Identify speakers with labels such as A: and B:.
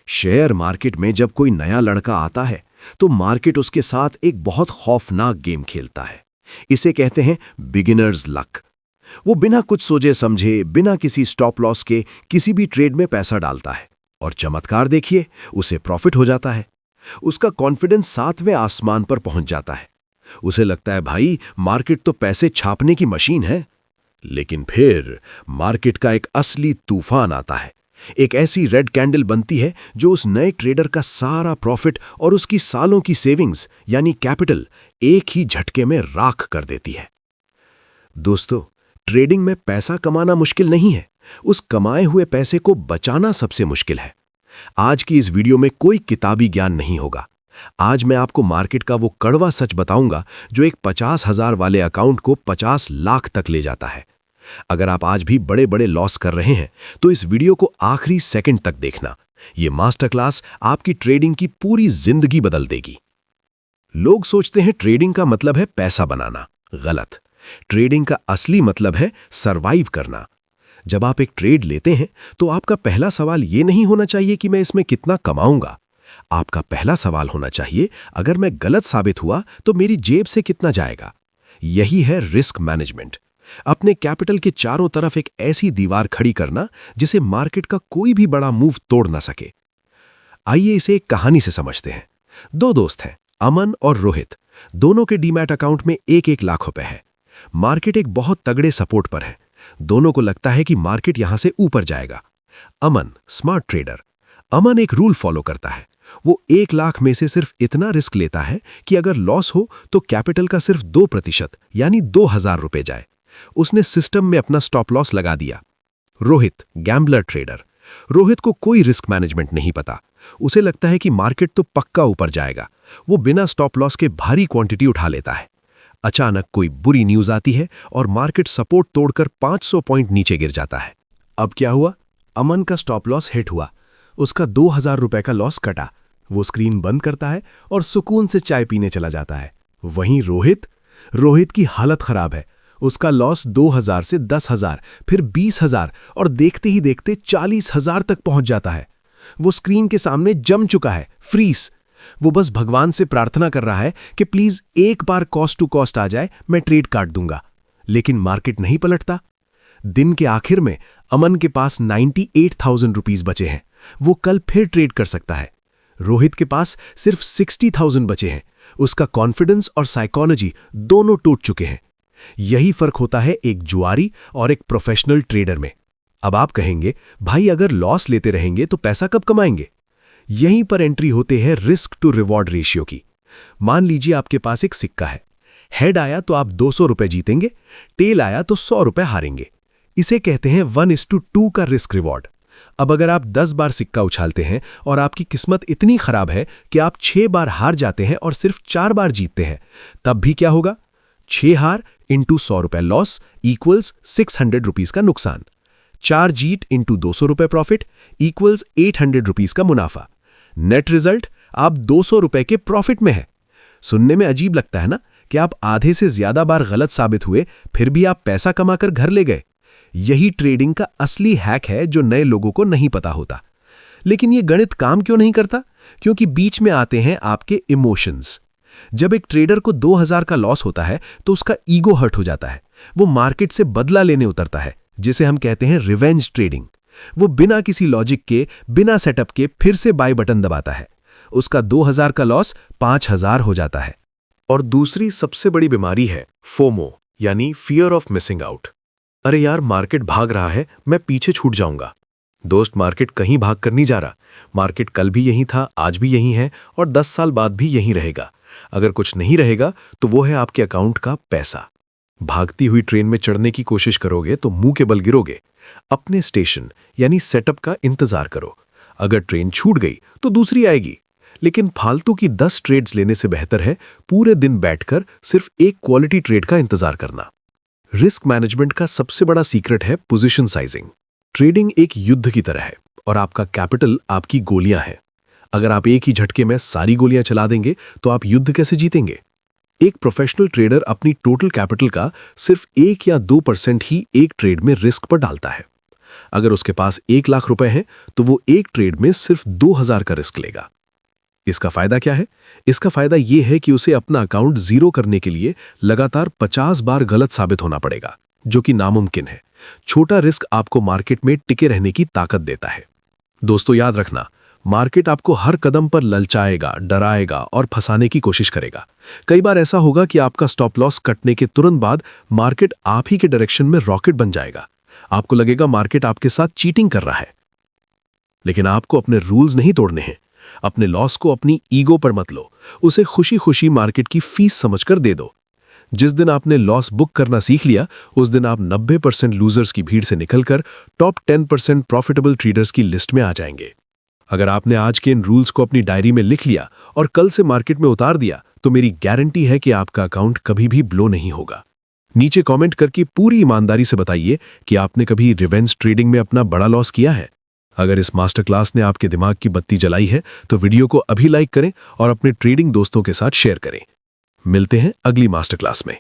A: Share market में जब कोई नया लड़का आता है तो मार्केट उसके साथ एक बहुत खौफनाक गेम खेलता है। इसे कहते हैं बिगिनर्स लक। वो बिना कुछ सोचे समझे, बिना किसी स्टॉप लॉस के किसी भी ट्रेड में पैसा डालता है और चमत्कार देखिए, उसे प्रॉफिट हो जाता है। उसका कॉन्फिडेंस 7वें आसमान पर पहुंच जाता है। उसे लगता है भाई मार्केट तो पैसे छापने की मशीन है। लेकिन फिर मार्केट का एक असली तूफान आता है। एक ऐसी रेड कैंडल बनती है जो उस नए ट्रेडर का सारा प्रॉफिट और उसकी सालों की सेविंग्स यानी कैपिटल एक ही झटके में राख कर देती है। दोस्तों, ट्रेडिंग में पैसा कमाना मुश्किल नहीं है, उस कमाए हुए पैसे को बचाना सबसे मुश्किल है। आज की इस वीडियो में कोई किताबी ज्ञान नहीं होगा। आज मैं आपको मार्केट का वो कड़वा सच बताऊंगा जो एक 50,000 वाले अकाउंट को 50 लाख तक ले जाता है। अगर आप आज भी बड़े बड़े लॉस कर रहे हैं तो इस वीडियो को आखिरी सेकंड तक देखना। ये मास्टर क्लास आपकी ट्रेडिंग की पूरी जिंदगी बदल देगी। लोग सोचते हैं ट्रेडिंग का मतलब है पैसा बनाना। गलत। ट्रेडिंग का असली मतलब है सरवाइव करना। जब आप एक ट्रेड लेते हैं तो आपका पहला सवाल ये नहीं होना चाहिए कि मैं इसमें कितना कमाऊंगा। आपका पहला सवाल होना चाहिए, अगर मैं गलत साबित हुआ तो मेरी जेब से कितना जाएगा। यही है रिस्क मैनेजमेंट। अपने कैपिटल के चारों तरफ एक ऐसी दीवार खड़ी करना जिसे मार्केट का कोई भी बड़ा मूव तोड़ ना सके। आइए इसे एक कहानी से समझते हैं। दो दोस्त हैं, अमन और रोहित। दोनों के डीमैट अकाउंट में 1-1 लाख रुपए है। मार्केट एक बहुत तगड़े सपोर्ट पर है। दोनों को लगता है कि मार्केट यहां से ऊपर जाएगा। अमन स्मार्ट ट्रेडर। अमन एक रूल फॉलो करता है। वो 1 लाख में से सिर्फ इतना रिस्क लेता है कि अगर लॉस हो तो कैपिटल का सिर्फ 2% यानी 2,000 रुपए जाए। उसने सिस्टम में अपना स्टॉप लॉस लगा दिया। Rohit gambler trader. रोहित को कोई रिस्क मैनेजमेंट नहीं पता। उसे लगता है कि मार्केट तो पक्का ऊपर जाएगा। वो बिना स्टॉप लॉस के भारी क्वांटिटी उठा लेता है। अचानक कोई बुरी न्यूज आती है और मार्केट सपोर्ट तोड़कर 500 पॉइंट नीचे गिर जाता है। अब क्या हुआ? अमन का स्टॉप लॉस हिट हुआ। उसका 2,000 रुपए का लॉस कटा। वो स्क्रीन बंद करता है और सुकून से चाय पीने चला जाता है। वहीं रोहित की हालत खराब है। उसका लॉस 2,000 से 10,000, फिर 20,000 और देखते ही देखते 40,000 तक पहुंच जाता है। वो स्क्रीन के सामने जम चुका है, फ्रीज। वो बस भगवान से प्रार्थना कर रहा है कि प्लीज एक बार कॉस्ट टू कॉस्ट आ जाए, मैं ट्रेड काट दूंगा। लेकिन मार्केट नहीं पलटता। दिन के आखिर में अमन के पास 98,000 रुपीज बचे हैं। वो कल फिर ट्रेड कर सकता है। रोहित के पास सिर्फ 60,000 बचे हैं। उसका कॉन्फिडेंस और साइकोलॉजी दोनों टूट चुके हैं। यही फर्क होता है एक जुआरी और एक प्रोफेशनल ट्रेडर में। अब आप कहेंगे, भाई अगर लॉस लेते रहेंगे तो पैसा कब कमाएंगे? यहीं पर एंट्री होते हैं रिस्क टू रिवॉर्ड रेशियो की। मान लीजिए आपके पास एक सिक्का है। हेड आया तो आप 200 रुपए जीतेंगे, टेल आया तो 100 रुपए हारेंगे। इसे कहते हैं 1:2 का रिस्क रिवॉर्ड। अब अगर आप 10 बार सिक्का उछालते हैं और आपकी किस्मत इतनी खराब है कि आप 6 बार हार जाते हैं और सिर्फ 4 बार जीतते हैं, तब भी क्या होगा? 6 हार इंटू 100 रुपए लॉस इक्वल्स 600 रुपीज का नुकसान। 4 जीत इंटू 200 रुपए प्रॉफिट इक्वल्स 800 रुपीज का मुनाफा। नेट रिजल्ट, आप 200 रुपए के प्रॉफिट में है। सुनने में अजीब लगता है ना कि आप आधे से ज्यादा बार गलत साबित हुए, फिर भी आप पैसा कमाकर घर ले गए। यही ट्रेडिंग का असली हैक है जो नए लोगों को नहीं पता होता। लेकिन यह गणित काम क्यों नहीं करता? क्योंकि बीच में आते हैं आपके इमोशंस। जब एक ट्रेडर को 2,000 का लॉस होता है तो उसका ईगो हर्ट हो जाता है। वो मार्केट से बदला लेने उतरता है, जिसे हम कहते हैं रिवेंज ट्रेडिंग। वो बिना किसी लॉजिक के, बिना सेटअप के फिर से बाय बटन दबाता है। उसका 2,000 का लॉस 5,000 हो जाता है। और दूसरी सबसे बड़ी बीमारी है फोमो यानी फियर ऑफ मिसिंग आउट। अरे यार, मार्केट भाग रहा है, मैं पीछे छूट जाऊंगा। दोस्त, मार्केट कहीं भाग कर नहीं जा रहा। मार्केट कल भी यहीं था, आज भी यहीं है और 10 साल बाद भी यहीं रहेगा। अगर कुछ नहीं रहेगा तो वो है आपके अकाउंट का पैसा। भागती हुई ट्रेन में चढ़ने की कोशिश करोगे तो मुंह के बल गिरोगे। अपने स्टेशन यानी सेटअप का इंतजार करो। अगर ट्रेन छूट गई तो दूसरी आएगी। लेकिन फालतू की 10 ट्रेड्स लेने से बेहतर है पूरे दिन बैठकर सिर्फ एक क्वालिटी ट्रेड का इंतजार करना। रिस्क मैनेजमेंट का सबसे बड़ा सीक्रेट है पोजीशन साइजिंग। ट्रेडिंग एक युद्ध की तरह है और आपका कैपिटल आपकी गोलियां हैं। अगर आप एक ही झटके में सारी गोलियां चला देंगे तो आप युद्ध कैसे जीतेंगे? एक प्रोफेशनल ट्रेडर अपनी टोटल कैपिटल का सिर्फ 1 या 2% ही एक ट्रेड में रिस्क पर डालता है। अगर उसके पास 1 लाख रुपए हैं तो वो एक ट्रेड में सिर्फ 2000 का रिस्क लेगा। इसका फायदा क्या है? इसका फायदा ये है कि उसे अपना अकाउंट जीरो करने के लिए लगातार 50 बार गलत साबित होना पड़ेगा, जो कि नामुमकिन है। छोटा रिस्क आपको मार्केट में टिके रहने की ताकत देता है। दोस्तों याद रखना, मार्केट आपको हर कदम पर ललचाएगा, डराएगा और फंसाने की कोशिश करेगा। कई बार ऐसा होगा कि आपका स्टॉप लॉस कटने के तुरंत बाद मार्केट आप ही के डायरेक्शन में रॉकेट बन जाएगा। आपको लगेगा मार्केट आपके साथ चीटिंग कर रहा है। लेकिन आपको अपने रूल्स नहीं तोड़ने हैं। अपने लॉस को अपनी ईगो पर मत लो, उसे खुशी खुशी मार्केट की फीस समझकर दे दो। जिस दिन आपने लॉस बुक करना सीख लिया, उस दिन आप 90% लूजर्स की भीड़ से निकलकर टॉप 10% प्रॉफिटेबल ट्रेडर्स की लिस्ट में आ जाएंगे। अगर आपने आज के इन रूल्स को अपनी डायरी में लिख लिया और कल से मार्केट में उतार दिया, तो मेरी गारंटी है कि आपका अकाउंट कभी भी ब्लो नहीं होगा। नीचे कमेंट करके पूरी ईमानदारी से बताइए कि आपने कभी रिवेंज ट्रेडिंग में अपना बड़ा लॉस किया है। अगर इस मास्टर क्लास ने आपके दिमाग की बत्ती जलाई है तो वीडियो को अभी लाइक करें और अपने ट्रेडिंग दोस्तों के साथ शेयर करें। मिलते हैं अगली मास्टर क्लास में।